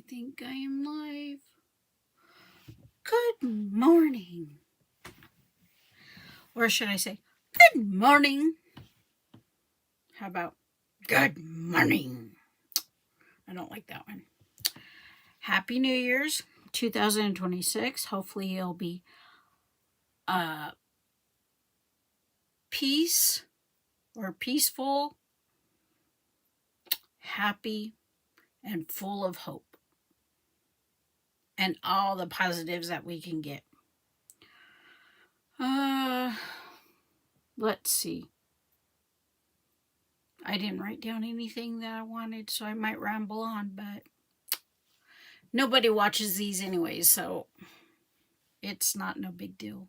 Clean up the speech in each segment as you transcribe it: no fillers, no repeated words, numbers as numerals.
think I am live. Good morning. Or should I say, good morning? How about good morning? I don't like that one. Happy New Year's 2026. Hopefully it'll be peace or peaceful, happy, and full of hope. And all the positives that we can get. Let's see. I didn't write down anything that I wanted, so I might ramble on, but nobody watches these anyways, so it's not no big deal,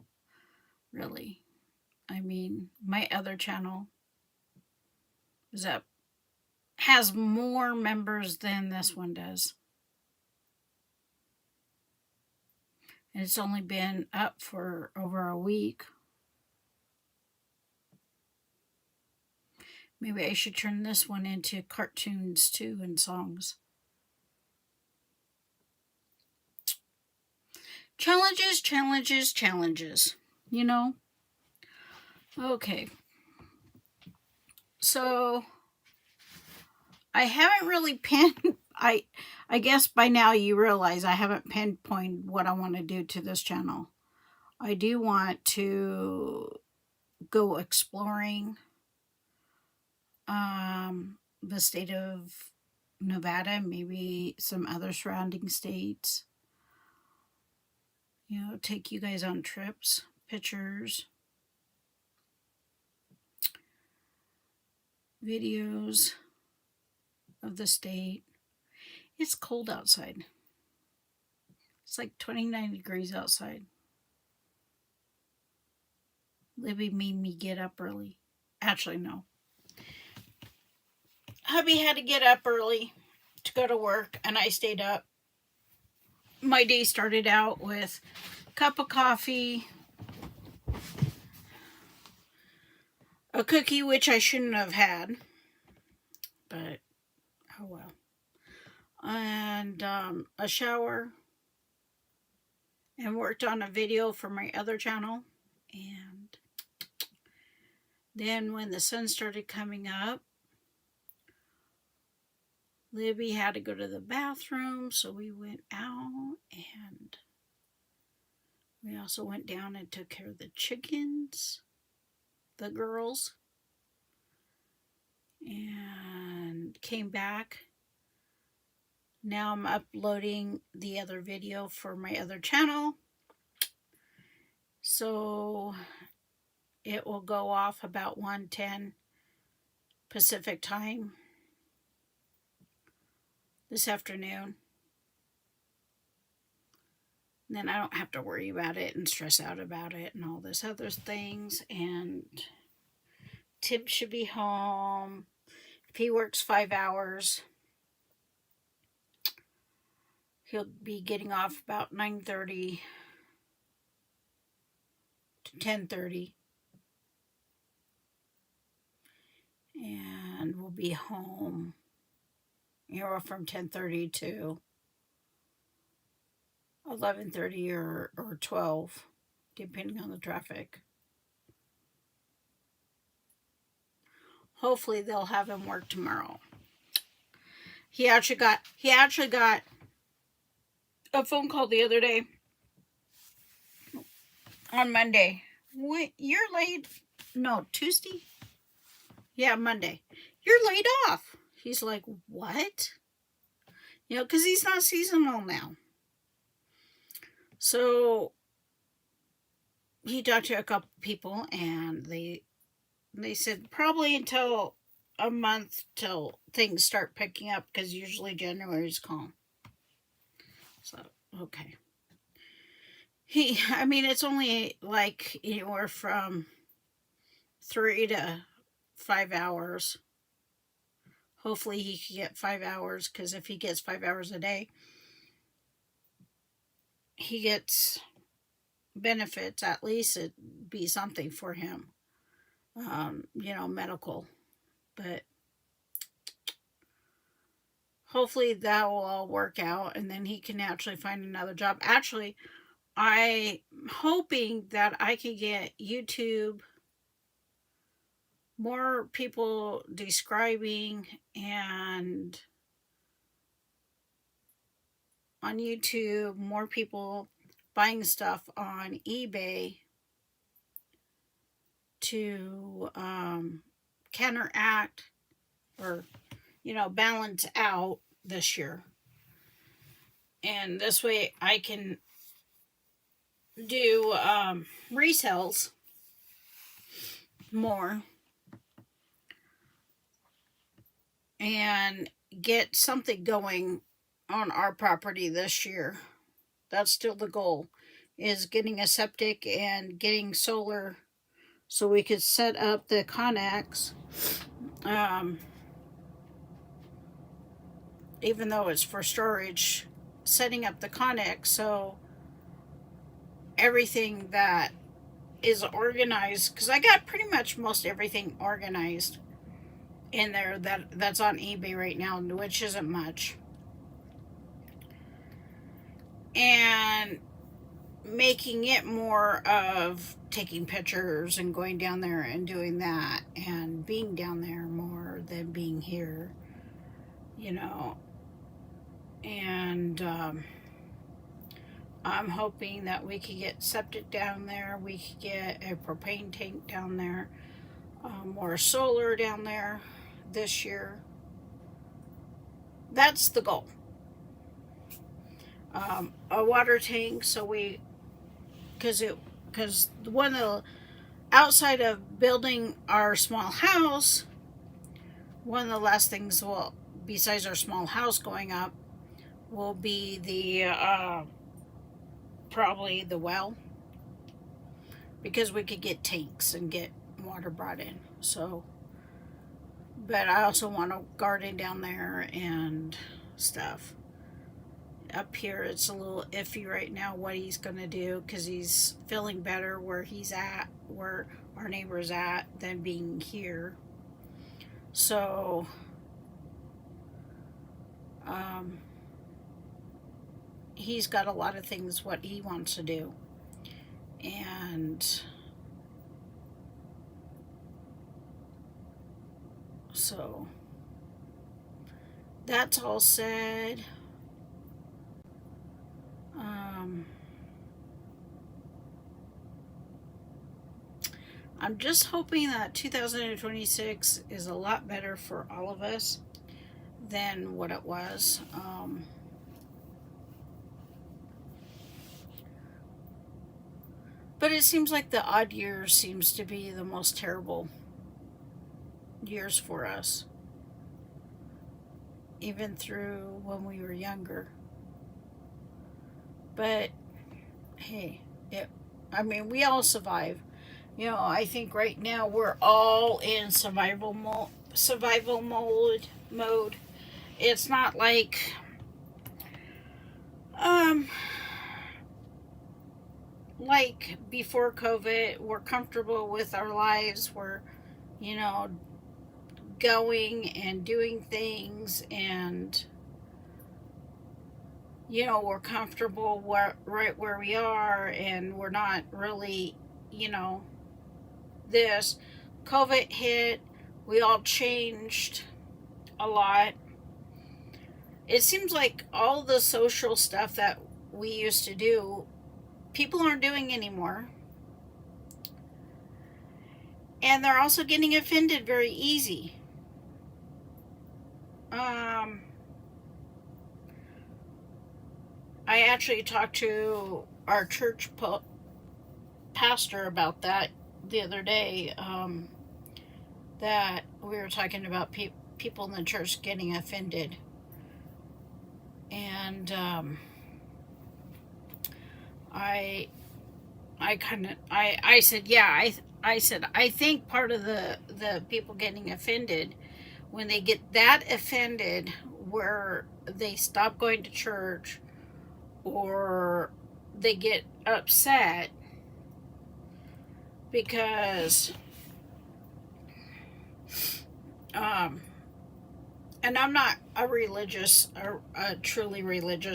really. I mean, my other channel has more members than this one does. And it's only been up for over a week. Maybe I should turn this one into cartoons too and songs. Challenges, challenges, challenges. You know? Okay. So I haven't really I guess by now you realize I haven't pinpointed what I want to do to this channel. I do want to go exploring the state of Nevada, maybe some other surrounding states. You know, take you guys on trips, pictures, videos of the state. It's cold outside. It's like 29 degrees outside. Libby made me get up early. Actually, no. Hubby had to get up early to go to work, and I stayed up. My day started out with a cup of coffee, a cookie, which I shouldn't have had, but oh well, and a shower, and worked on a video for my other channel. And then when the sun started coming up, Libby had to go to the bathroom, so we went out, and we also went down and took care of the chickens, the girls, and came back. Now I'm uploading the other video for my other channel, so it will go off about 1:10 Pacific time this afternoon. And then I don't have to worry about it and stress out about it and all this other things. And Tim should be home. If he works 5 hours, he'll be getting off about 9:30 to 10:30. And we'll be home, you know, from 10:30 to 11:30 or 12, depending on the traffic. Hopefully they'll have him work tomorrow. He actually got a phone call the other day on Monday. Wait, you're laid? No, Tuesday? Yeah, Monday. You're laid off. He's like, what? You know, because he's not seasonal now. So he talked to a couple people, and they said probably until a month till things start picking up, because usually January's calm. So, okay. I mean, it's only like anywhere from 3 to 5 hours. Hopefully he can get 5 hours, because if he gets 5 hours a day, he gets benefits. At least it'd be something for him. You know, medical. But hopefully that will all work out and then he can actually find another job. Actually, I'm hoping that I can get YouTube, more people describing, and on YouTube, more people buying stuff on eBay to counteract or, balance out this year. And this way I can do resells more and get something going on our property this year. That's still the goal, is getting a septic and getting solar so we could set up the Connex. Even though it's for storage, setting up the Connex so everything that is organized, because I got pretty much most everything organized in there that's on eBay right now, which isn't much. And making it more of taking pictures and going down there and doing that and being down there more than being here, and I'm hoping that we could get septic down there, we could get a propane tank down there, more solar down there this year. That's the goal. A water tank, so because one of the, outside of building our small house, one of the last things, well, besides our small house going up, will be the probably the well, because we could get tanks and get water brought in. So, but I also want a garden down there and stuff. Up here it's a little iffy right now what he's gonna do, because he's feeling better where he's at, where our neighbor's at, than being here. So he's got a lot of things what he wants to do, and so that's all said. I'm just hoping that 2026 is a lot better for all of us than what it was. But it seems like the odd years seems to be the most terrible years for us, even through when we were younger. But hey, we all survive. I think right now we're all in survival mode. It's not like like before COVID. We're comfortable with our lives. We're, going and doing things, and we're comfortable right where we are, and we're not really, this COVID hit, we all changed a lot. It seems like all the social stuff that we used to do, people aren't doing anymore. And they're also getting offended very easy. I actually talked to our church pastor about that the other day, that we were talking about people in the church getting offended. And I said, yeah, I said, I think part of the people getting offended, when they get that offended where they stop going to church or they get upset and I'm not a truly religious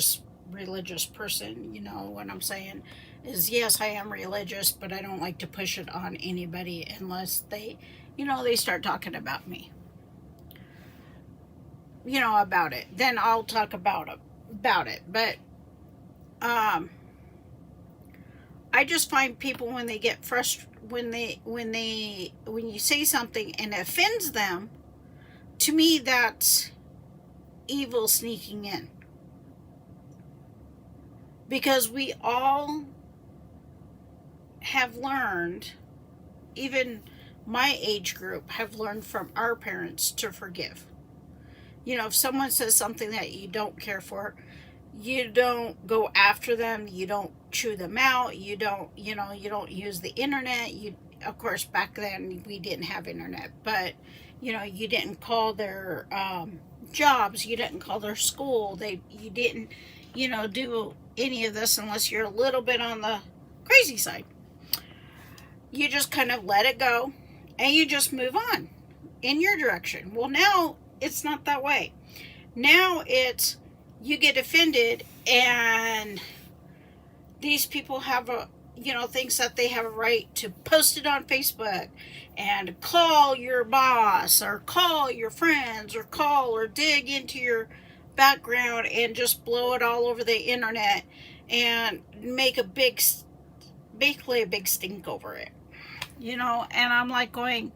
person. What I'm saying is, yes, I am religious, but I don't like to push it on anybody unless they start talking about me, about it. Then I'll talk about it. But um, I just find people when they get frustrated, when you say something and it offends them, to me that's evil sneaking in. Because we all have learned, even my age group have learned from our parents to forgive. If someone says something that you don't care for, you don't go after them, you don't chew them out, you don't use the internet. Of course, back then we didn't have internet, but you didn't call their jobs, you didn't call their school, you didn't do any of this unless you're a little bit on the crazy side. You just kind of let it go and you just move on in your direction. Well, now it's not that way. Now it's you get offended, and these people have thinks that they have a right to post it on Facebook and call your boss or call your friends or call or dig into your background and just blow it all over the internet and make basically a big stink over it. And I'm like going,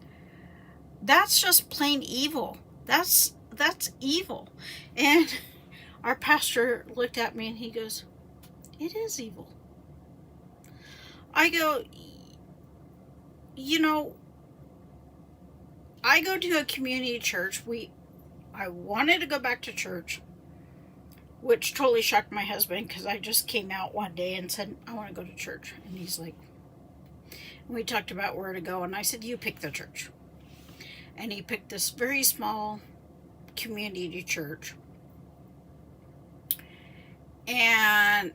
that's just plain evil. That's evil. And our pastor looked at me and he goes, it is evil. I go, I go to a community church. I wanted to go back to church, which totally shocked my husband because I just came out one day and said, I want to go to church. And he's like, we talked about where to go, and I said, you pick the church. And he picked this very small community church. And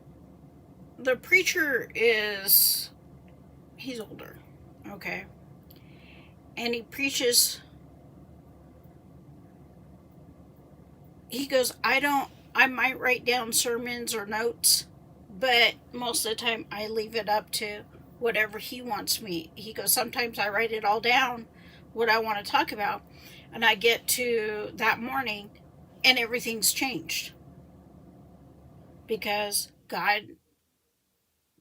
the preacher he's older, okay? And he preaches, he goes, I might write down sermons or notes, but most of the time I leave it up to whatever he wants me. He goes, sometimes I write it all down, what I want to talk about, and I get to that morning and everything's changed. Because God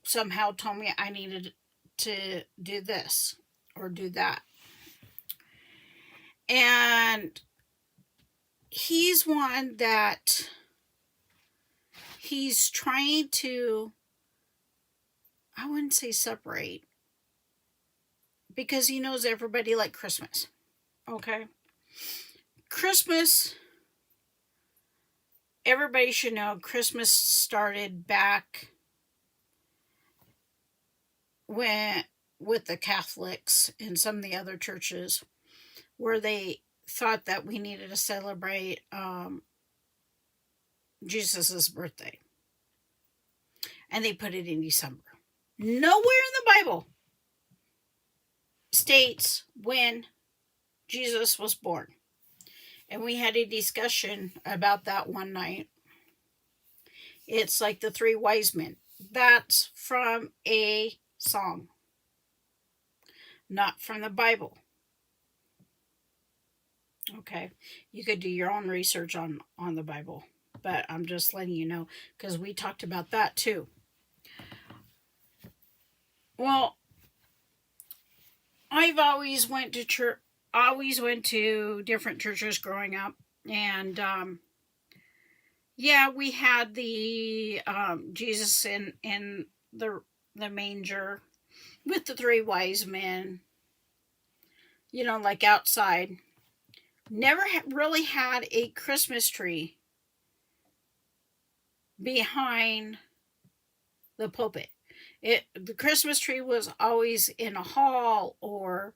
somehow told me I needed to do this or do that. And he's one that he's trying to, I wouldn't say separate, because he knows everybody like Christmas. Okay? Christmas, everybody should know Christmas started back with the Catholics and some of the other churches, where they thought that we needed to celebrate Jesus' birthday. And they put it in December. Nowhere in the Bible states when Jesus was born. And we had a discussion about that one night. It's like the three wise men. That's from a song, not from the Bible. Okay, you could do your own research on the Bible, but I'm just letting you know because we talked about that too. Well, I've always went to church. Always went to different churches growing up, and yeah, we had the Jesus in the manger with the three wise men. Like outside. Never really had a Christmas tree behind the pulpit. The Christmas tree was always in a hall or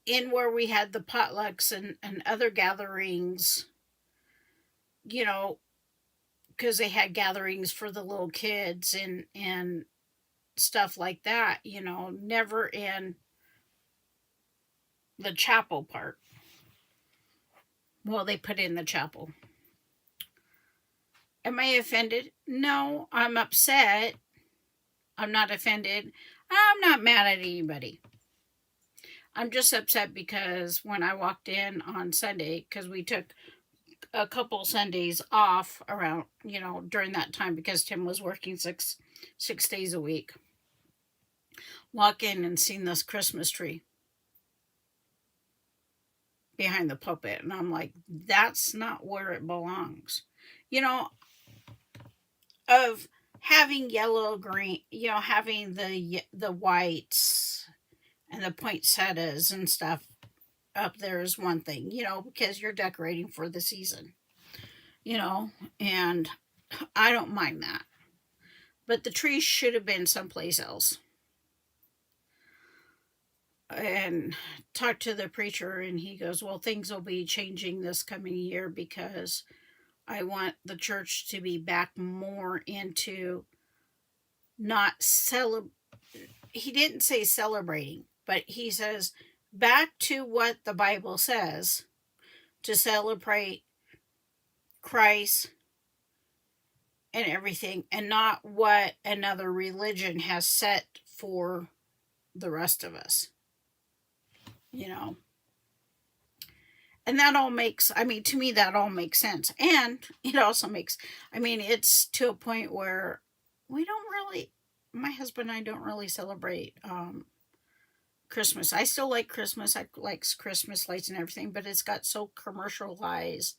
in where we had the potlucks and other gatherings, because they had gatherings for the little kids and stuff like that, never in the chapel part. Well, they put in the chapel. Am I offended? No, I'm upset. I'm not offended. I'm not mad at anybody. I'm just upset because when I walked in on Sunday, because we took a couple Sundays off around, during that time because Tim was working six days a week. Walk in and seen this Christmas tree behind the pulpit, and I'm like, that's not where it belongs. Of having yellow, green, having the whites and the poinsettias and stuff up there is one thing, because you're decorating for the season, and I don't mind that. But the tree should have been someplace else. And talked to the preacher, and he goes, well, things will be changing this coming year because I want the church to be back more into not he didn't say celebrating, but he says back to what the Bible says, to celebrate Christ and everything, and not what another religion has set for the rest of us. And that all makes, to me, that all makes sense. And it also makes, it's to a point where we don't really, my husband and I don't really celebrate Christmas. I still like Christmas. I like Christmas lights and everything, but it's got so commercialized.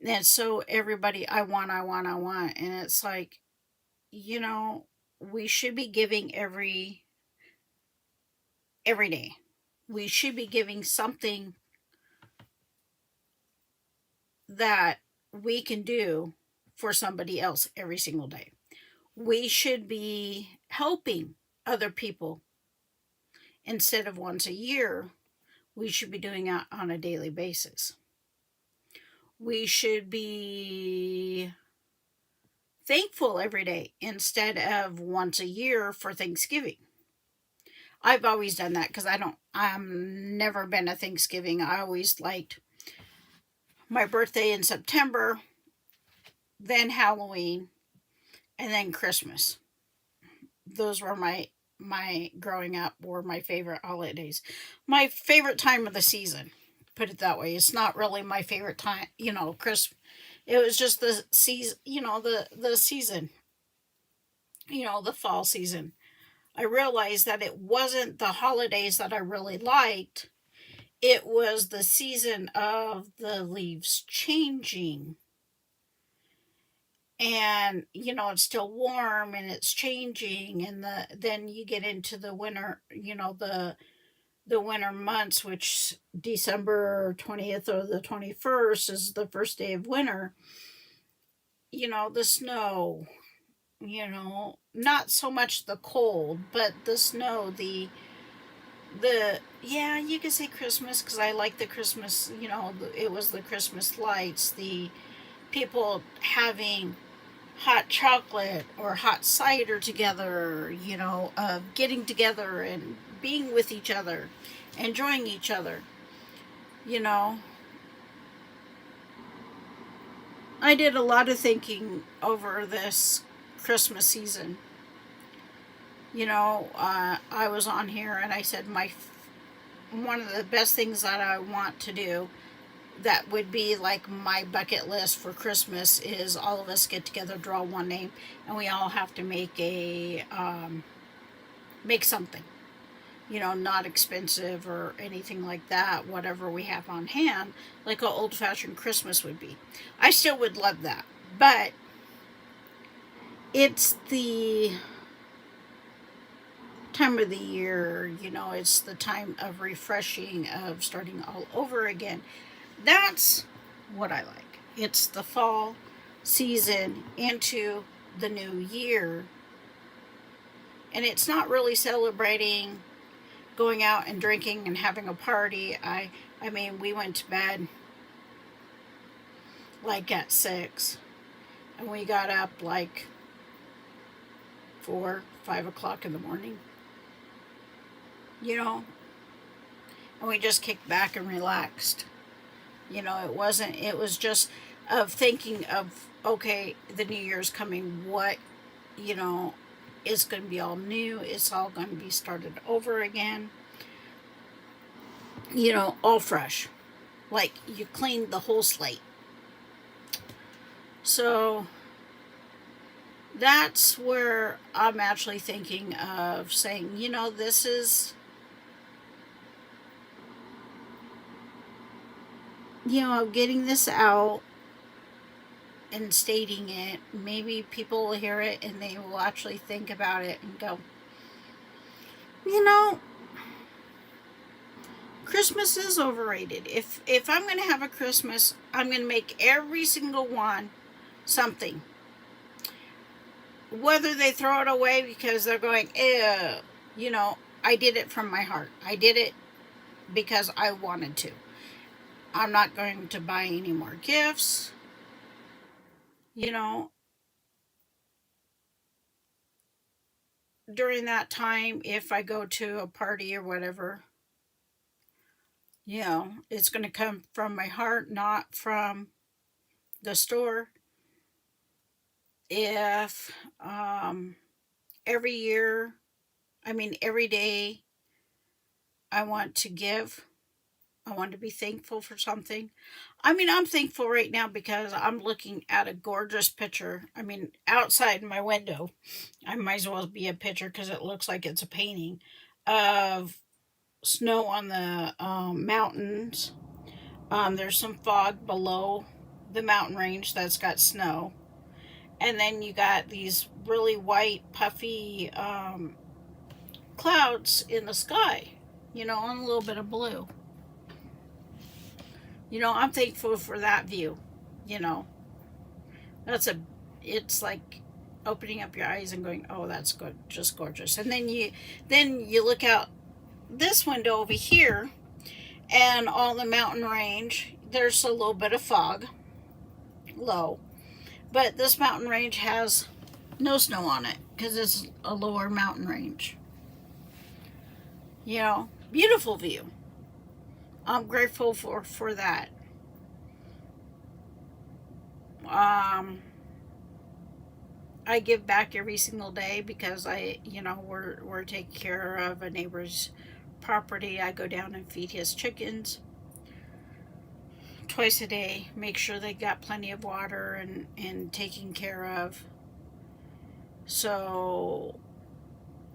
And so everybody, I want. And it's like, we should be giving every day. We should be giving something that we can do for somebody else every single day. We should be helping other people instead of once a year. We should be doing it on a daily basis. We should be thankful every day instead of once a year for Thanksgiving. I've always done that because I've never been a Thanksgiving. I always liked my birthday in September, then Halloween, and then Christmas. Those were my growing up were my favorite holidays. My favorite time of the season, put it that way. It's not really my favorite time, Christmas. It was just the season, the season, the fall season. I realized that it wasn't the holidays that I really liked. It was the season of the leaves changing. And, it's still warm and it's changing. And then you get into the winter, the winter months, which December 20th or the 21st is the first day of winter. The snow, not so much the cold, but the snow, yeah, you could say Christmas because I like the Christmas, it was the Christmas lights, the people having hot chocolate or hot cider together, of getting together and being with each other, enjoying each other, I did a lot of thinking over this Christmas season. I was on here and I said one of the best things that I want to do that would be like my bucket list for Christmas is all of us get together, draw one name, and we all have to make make something, not expensive or anything like that, whatever we have on hand, like an old-fashioned Christmas would be. I still would love that, but it's the time of the year, it's the time of refreshing, of starting all over again. That's what I like. It's the fall season into the new year. And it's not really celebrating going out and drinking and having a party. I mean, we went to bed like at 6. And we got up like 4, 5 o'clock in the morning. And we just kicked back and relaxed. You know, it was just of thinking of, okay, the new year's coming. What, you know, it's going to be all new. It's all going to be started over again. You know, all fresh. Like you cleaned the whole slate. So that's where I'm actually thinking of saying, you know, this is, you know, getting this out and stating it. Maybe people will hear it and they will actually think about it and go, you know, Christmas is overrated. If I'm going to have a Christmas, I'm going to make every single one something. Whether they throw it away because they're going, ew, you know, I did it from my heart. I did it because I wanted to. I'm not going to buy any more gifts. You know, during that time, if I go to a party or whatever, you know, it's going to come from my heart, not from the store. If every year, I mean, every day, I want to give, I want to be thankful for something. I mean, I'm thankful right now because I'm looking at a gorgeous picture. I mean, outside my window, I might as well be a picture because it looks like it's a painting of snow on the mountains. There's some fog below the mountain range that's got snow. And then you got these really white, puffy clouds in the sky, you know, and a little bit of blue. You know, I'm thankful for that view. You know, that's a, it's like opening up your eyes and going, oh, that's good, just gorgeous. And then you look out this window over here, and all the mountain range. There's a little bit of fog, low, but this mountain range has no snow on it because it's a lower mountain range. You know, beautiful view. I'm grateful for that. Um, I give back every single day because you know, we're taking care of a neighbor's property. I go down and feed his chickens twice a day. Make sure they got plenty of water and taken care of. So,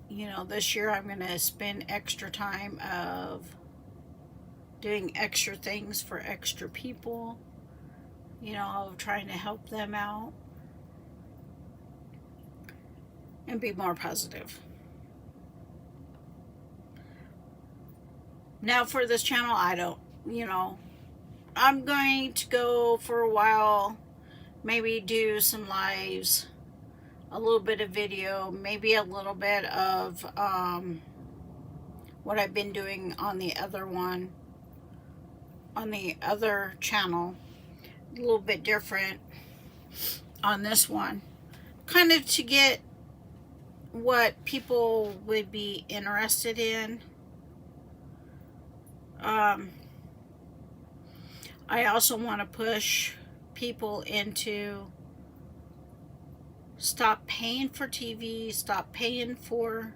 you know, this year I'm gonna spend extra time of doing extra things for extra people. You know, of trying to help them out and be more positive. Now for this channel, I don't, you know, I'm going to go for a while, maybe do some lives, a little bit of video, maybe a little bit of what I've been doing on the other one, on the other channel, a little bit different on this one, kind of to get what people would be interested in. I also want to push people into stop paying for TV, stop paying for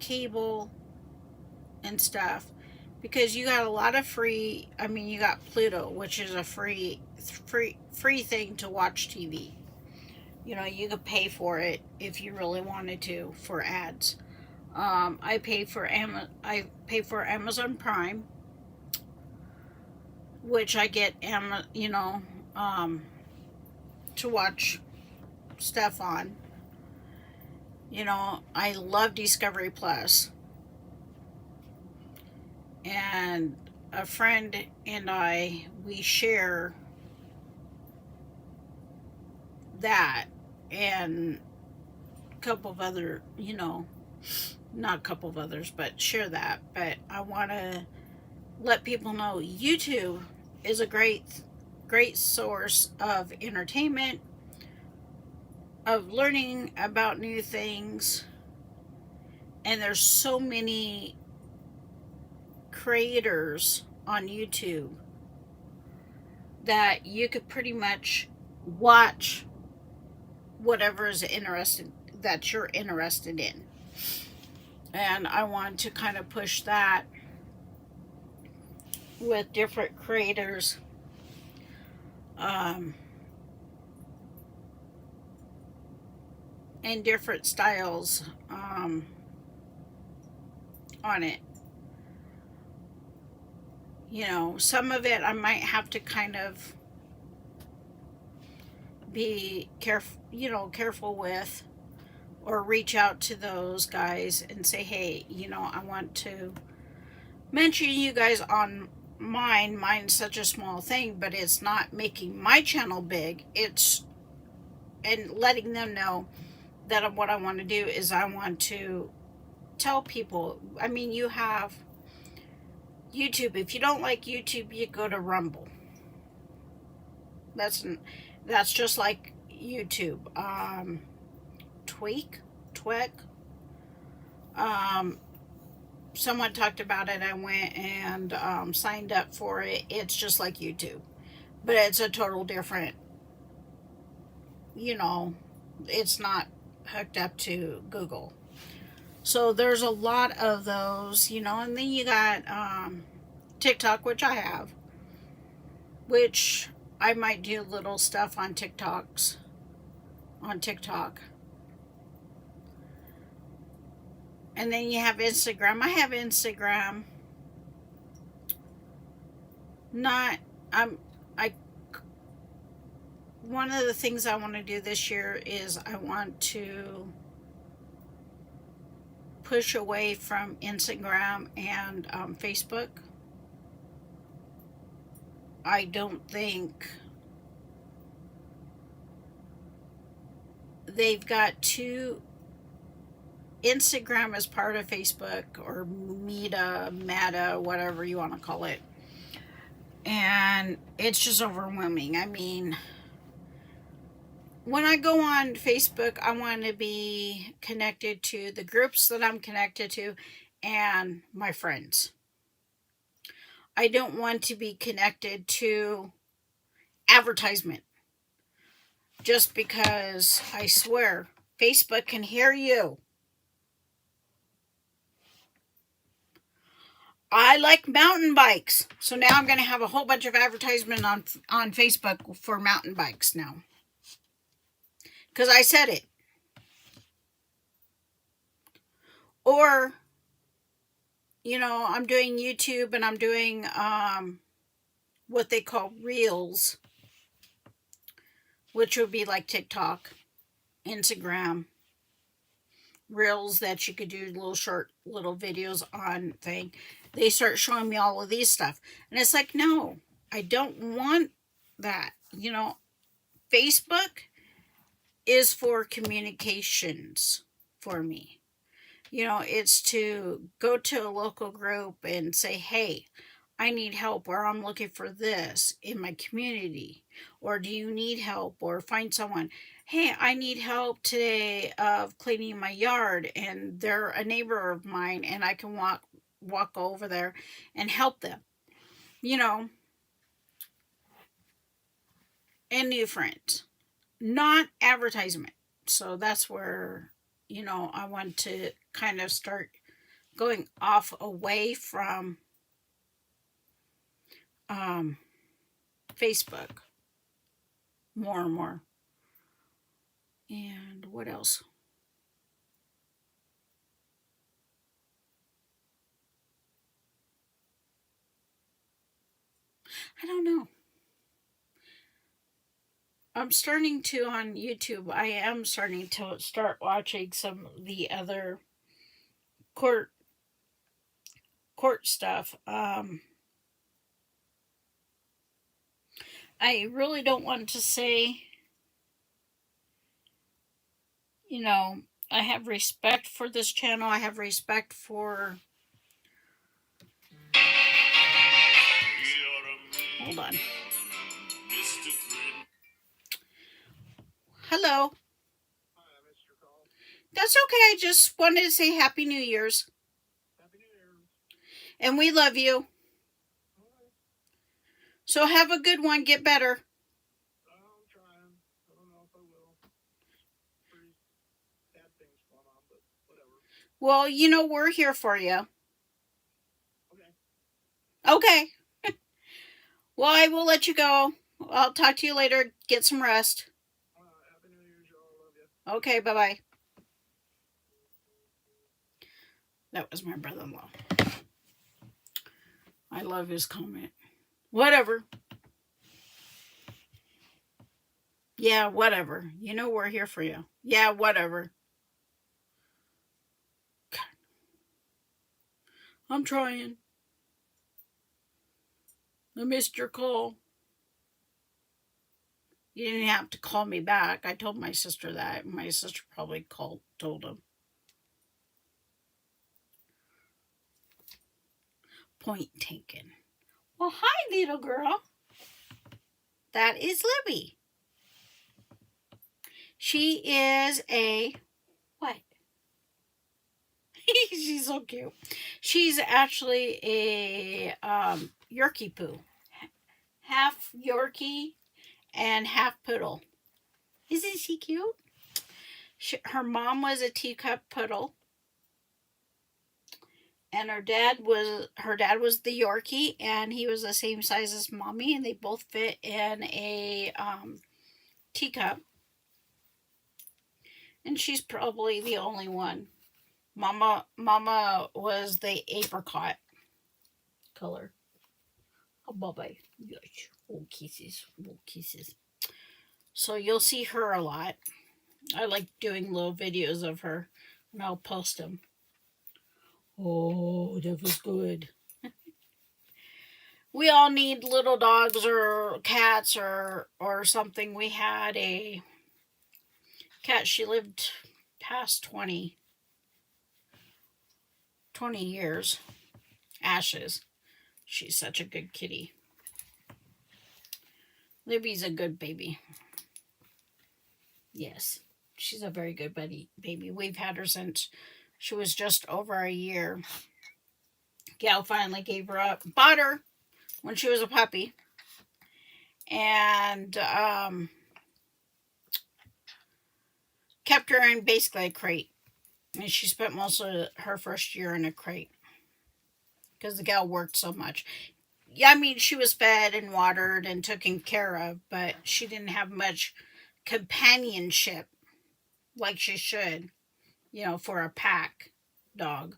cable and stuff, because you got a lot of free. I mean, you got Pluto, which is a free thing to watch TV. You know, you could pay for it if you really wanted to for ads. I pay for Amazon Prime, which I get you know, to watch stuff on. You know, I love Discovery Plus. And a friend and I, we share that and a couple of other, you know, not a couple of others, but share that. But I want to let people know YouTube is a great source of entertainment, of learning about new things, and there's so many creators on YouTube that you could pretty much watch whatever is interested that you're interested in. And I want to kind of push that with different creators. And different styles on it. You know, some of it I might have to kind of be careful with, or reach out to those guys and say, hey, I want to mention you guys on mine. Mine's such a small thing, but it's not making my channel big. And letting them know that what I want to do is I want to tell people, I mean, you have YouTube. If you don't like YouTube, you go to Rumble. That's just like YouTube. Twig. Someone talked about it. I went and signed up for it. It's just like YouTube, but it's a total different. It's not hooked up to Google. So there's a lot of those, and then you got TikTok, which I have, which I might do little stuff on TikTok. And then you have Instagram. I have Instagram. One of the things I want to do this year is I want to push away from Instagram and Facebook. I don't think they've got two. Instagram is part of Facebook, or Meta, whatever you want to call it. And it's just overwhelming. I mean, when I go on Facebook, I want to be connected to the groups that I'm connected to and my friends. I don't want to be connected to advertisement. Just because, I swear, Facebook can hear you. I like mountain bikes. So now I'm going to have a whole bunch of advertisement on Facebook for mountain bikes now. Because I said it. Or, I'm doing YouTube and I'm doing what they call Reels, which would be like TikTok, Instagram, Reels that you could do little videos on thing. They start showing me all of these stuff. And it's like, no, I don't want that. Facebook is for communications for me. It's to go to a local group and say, hey, I need help, or I'm looking for this in my community, or do you need help, or find someone, hey, I need help today of cleaning my yard, and they're a neighbor of mine, and I can walk over there and help them, and new friends, not advertisement. So that's where, I want to kind of start going off away from Facebook more and more. And what else? I don't know. I'm starting to, on YouTube, I am starting to start watching some of the other court stuff. I really don't want to say, I have respect for this channel. I have respect for... Hold on. Hello. That's okay. I just wanted to say Happy New Year's. And we love you. So have a good one. Get better. I'm trying. I don't know if I will. Pretty bad things going on, but whatever. Well, we're here for you. Okay. Okay. Well, I will let you go. I'll talk to you later. Get some rest. Happy New Year's, y'all. Love you. Okay, bye-bye. That was my brother-in-law. I love his comment. Whatever. Yeah, whatever. We're here for you. Yeah, whatever. I'm trying. I missed your call. You didn't have to call me back. I told my sister that. My sister probably told him. Point taken. Well, hi, little girl. That is Libby. She is a what? She's so cute. She's actually a Yorkie poo. Half Yorkie and half poodle. Isn't she cute? Her mom was a teacup poodle. And her dad was the Yorkie, and he was the same size as mommy, and they both fit in a teacup. And she's probably the only one. Mama was the apricot color. Oh, bye-bye. Yes. Oh, kisses. Oh, kisses. So you'll see her a lot. I like doing little videos of her, and I'll post them. Oh, that was good. We all need little dogs or cats or something. We had a cat. She lived past 20 years. Ashes. She's such a good kitty. Libby's a good baby. Yes, she's a very good baby. We've had her since she was just over a year. Gal finally gave her up. Bought her when she was a puppy. And kept her in basically a crate. And she spent most of her first year in a crate. Because the gal worked so much. Yeah, I mean, she was fed and watered and taken care of, but she didn't have much companionship like she should, for a pack dog,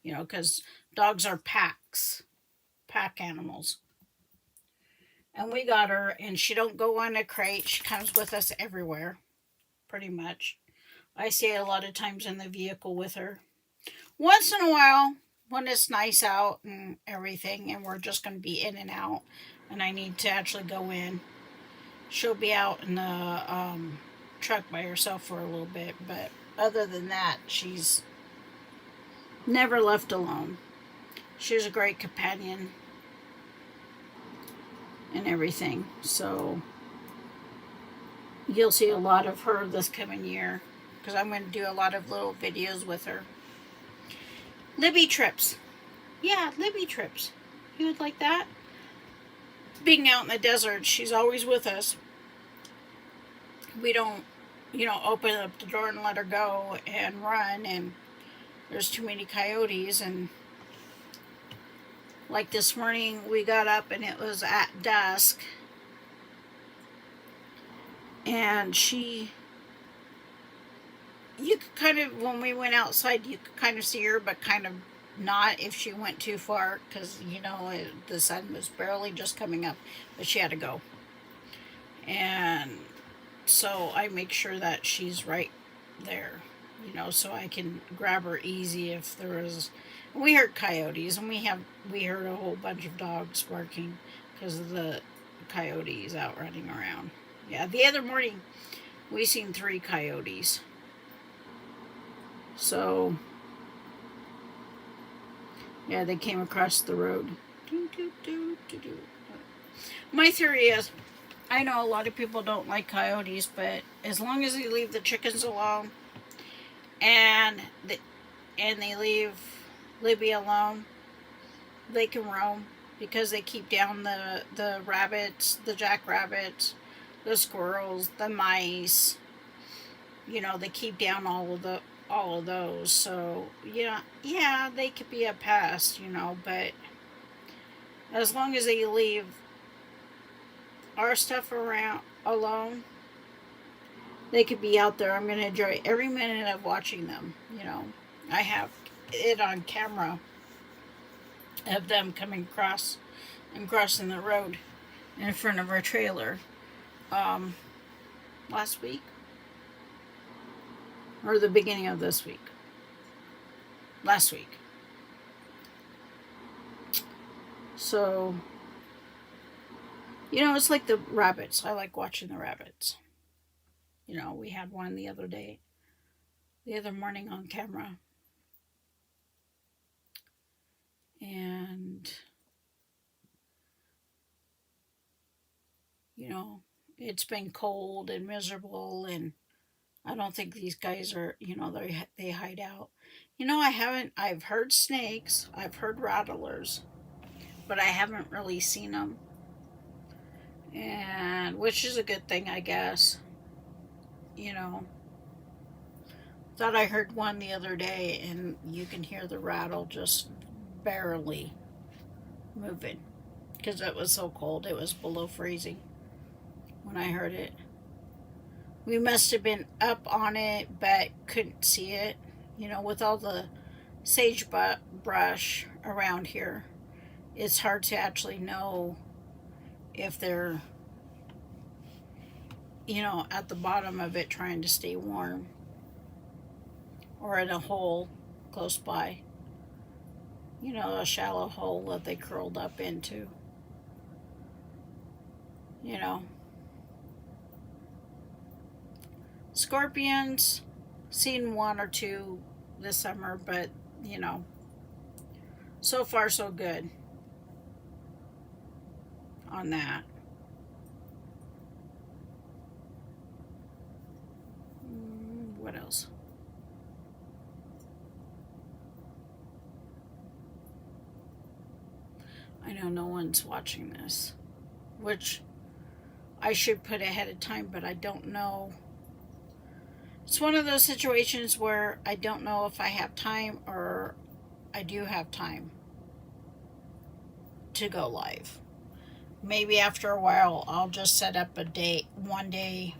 because dogs are pack animals. And we got her, and she don't go on a crate. She comes with us everywhere, pretty much. I stay a lot of times in the vehicle with her. Once in a while, when it's nice out and everything, and we're just going to be in and out, and I need to actually go in, she'll be out in the truck by herself for a little bit. But other than that, she's never left alone. She's a great companion and everything. So you'll see a lot of her this coming year, because I'm going to do a lot of little videos with her. Libby trips. Yeah, Libby trips. You would like that? Being out in the desert, she's always with us. We don't, open up the door and let her go and run, and there's too many coyotes. And like this morning, we got up and it was at dusk, and you could kind of, when we went outside, you could kind of see her, but kind of not if she went too far, because the sun was barely just coming up, but she had to go. And so I make sure that she's right there, so I can grab her easy if there is. We heard coyotes, and we heard a whole bunch of dogs barking because of the coyotes out running around. Yeah, the other morning we seen 3 coyotes. So yeah, they came across the road. My theory is, I know a lot of people don't like coyotes, but as long as they leave the chickens alone and they leave Libby alone, they can roam because they keep down the rabbits, the jackrabbits, the squirrels, the mice. You know, they keep down all of those. So yeah, they could be a pest, you know, but as long as they leave our stuff around alone, they could be out there. I'm going to enjoy every minute of watching them. You know, I have it on camera of them coming across and crossing the road in front of our trailer last week or the beginning of this week. Last week. So, you know, it's like the rabbits. I like watching the rabbits. You know, we had one the other morning on camera. And, you know, it's been cold and miserable, and I don't think these guys are, you know, they hide out. You know, I've heard snakes, I've heard rattlers, but I haven't really seen them. And, which is a good thing, I guess. You know, thought I heard one the other day, and you can hear the rattle just barely moving because it was so cold. It was below freezing when I heard it. We must have been up on it but couldn't see it, you know, with all the sagebrush around here. It's hard to actually know if they're, you know, at the bottom of it trying to stay warm or in a hole close by. You know, a shallow hole that they curled up into. You know. Scorpions, seen one or two this summer, but, you know, so far so good on that. What else? I know no one's watching this, which I should put ahead of time, but I don't know. It's one of those situations where I don't know if I have time or I do have time to go live. Maybe after a while I'll just set up one day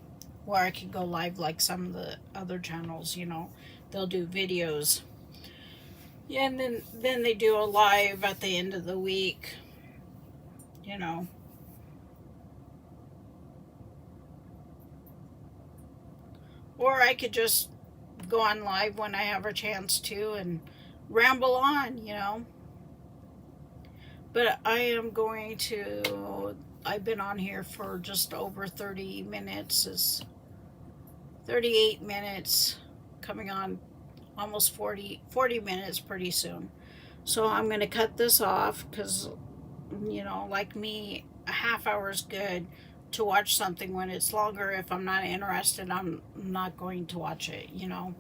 where I can go live like some of the other channels, you know. They'll do videos. Yeah, and then they do a live at the end of the week, you know. Or I could just go on live when I have a chance to and ramble on, you know. But I am going to, I've been on here for just over 30 minutes. It's 38 minutes, coming on almost 40 minutes pretty soon. So I'm going to cut this off because, you know, like me, a half hour is good to watch something. When it's longer, if I'm not interested, I'm not going to watch it, you know.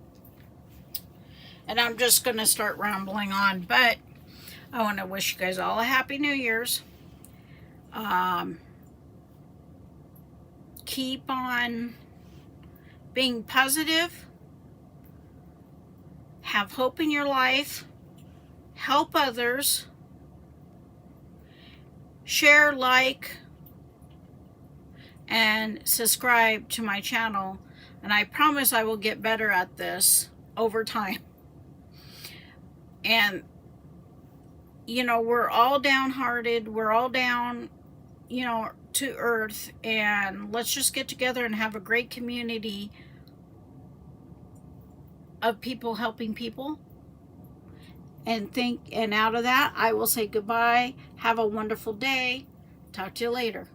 And I'm just going to start rambling on, but I want to wish you guys all a happy New Year's. Keep on being positive. Have hope in your life. Help others. Share, like, and subscribe to my channel. And I promise I will get better at this over time. And, you know, we're all downhearted. We're all down, you know, to earth. And let's just get together and have a great community of people helping people. And out of that, I will say goodbye. Have a wonderful day. Talk to you later.